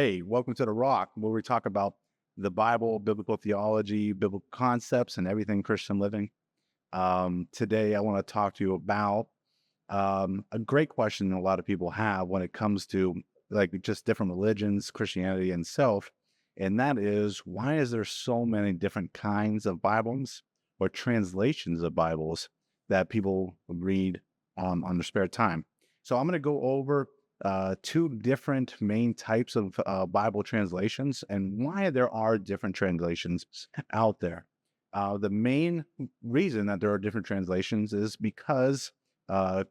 Hey, welcome to The Rock, where we talk about the Bible, biblical theology, biblical concepts, and everything Christian living. Today, I want to talk to you about a great question a lot of people have when it comes to like just different religions, Christianity, and self. And that is, why is there so many different kinds of Bibles or translations of Bibles that people read on their spare time? So I'm going to go over two different main types of Bible translations and why there are different translations out there. The main reason that there are different translations is because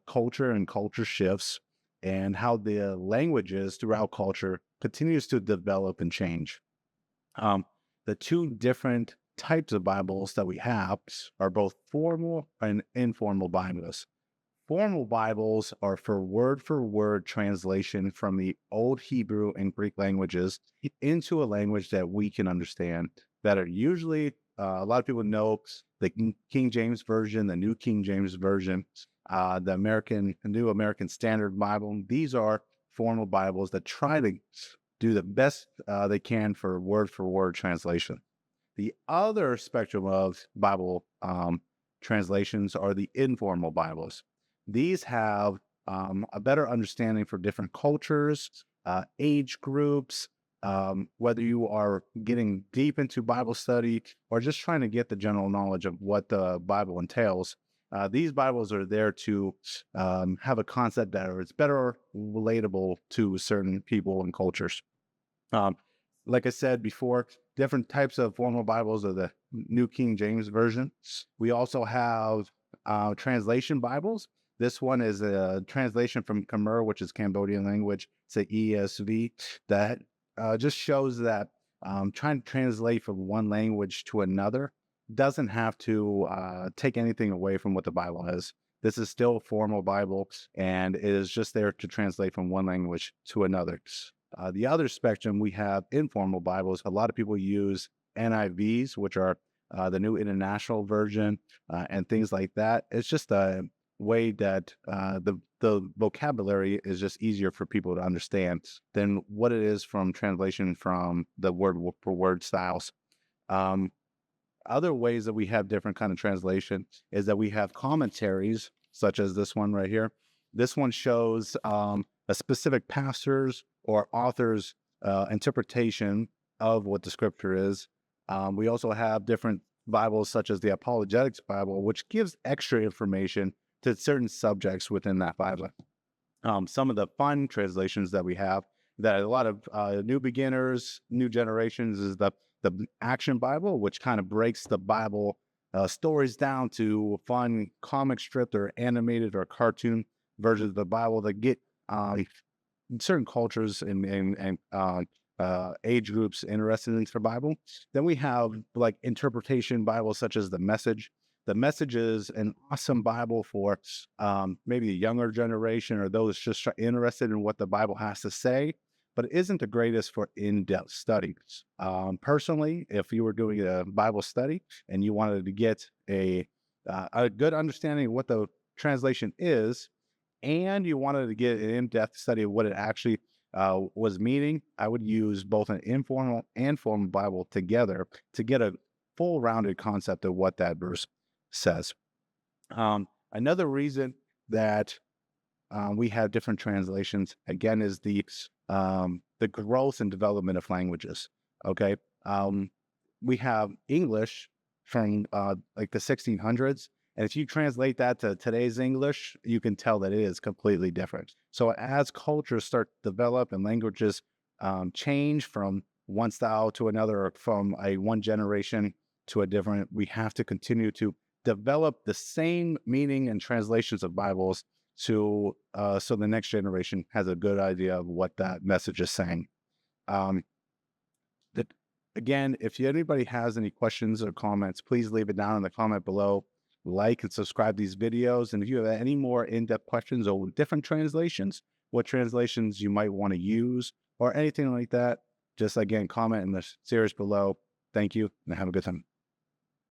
culture and culture shifts and how the languages throughout culture continues to develop and change. Um, the two different types of Bibles that we have are both formal and informal Bibles. Formal Bibles are for word translation from the Old Hebrew and Greek languages into a language that we can understand, that are usually, a lot of people know the King James Version, the New King James Version, the New American Standard Bible. These are formal Bibles that try to do the best they can for word translation. The other spectrum of Bible translations are the informal Bibles. These have a better understanding for different cultures, age groups, whether you are getting deep into Bible study or just trying to get the general knowledge of what the Bible entails. These Bibles are there to have a concept that is better relatable to certain people and cultures. Um, like I said before, different types of formal Bibles are the New King James Version. We also have translation Bibles. This one is a translation from Khmer, which is Cambodian language. It's an ESV that just shows that trying to translate from one language to another doesn't have to take anything away from what the Bible is. This is still a formal Bible, and it is just there to translate from one language to another. The other spectrum, we have informal Bibles. A lot of people use NIVs, which are the New International Version, and things like that. It's just a way that the vocabulary is just easier for people to understand than what it is from translation from the word for word styles. Um, Other ways that we have different kind of translation is that we have commentaries, such as this one right here. This one shows a specific pastor's or author's interpretation of what the scripture is. We also have different Bibles, such as the Apologetics Bible, which gives extra information to certain subjects within that Bible. Some of the fun translations that we have that a lot of new beginners, new generations is the Action Bible, which kind of breaks the Bible stories down to fun comic strip or animated or cartoon versions of the Bible that get certain cultures and age groups interested in the Bible. Then we have like interpretation Bibles, such as the Message. The Message is an awesome Bible for maybe a younger generation or those just interested in what the Bible has to say, but it isn't the greatest for in-depth study. Personally, if you were doing a Bible study and you wanted to get a good understanding of what the translation is, and you wanted to get an in-depth study of what it actually was meaning, I would use both an informal and formal Bible together to get a full rounded concept of what that verse says. Another reason that we have different translations again is the growth and development of languages. Okay, we have English from like the 1600s, and if you translate that to today's English, you can tell that it is completely different. So as cultures start to develop and languages change from one style to another, or from a one generation to a different, we have to continue to develop the same meaning and translations of Bibles to so the next generation has a good idea of what that message is saying. Um, that Again, if anybody has any questions or comments, please leave it down in the comment below. Like and subscribe these videos. And if you have any more in-depth questions or different translations, what translations you might want to use or anything like that, just again, comment in the series below. Thank you and have a good time.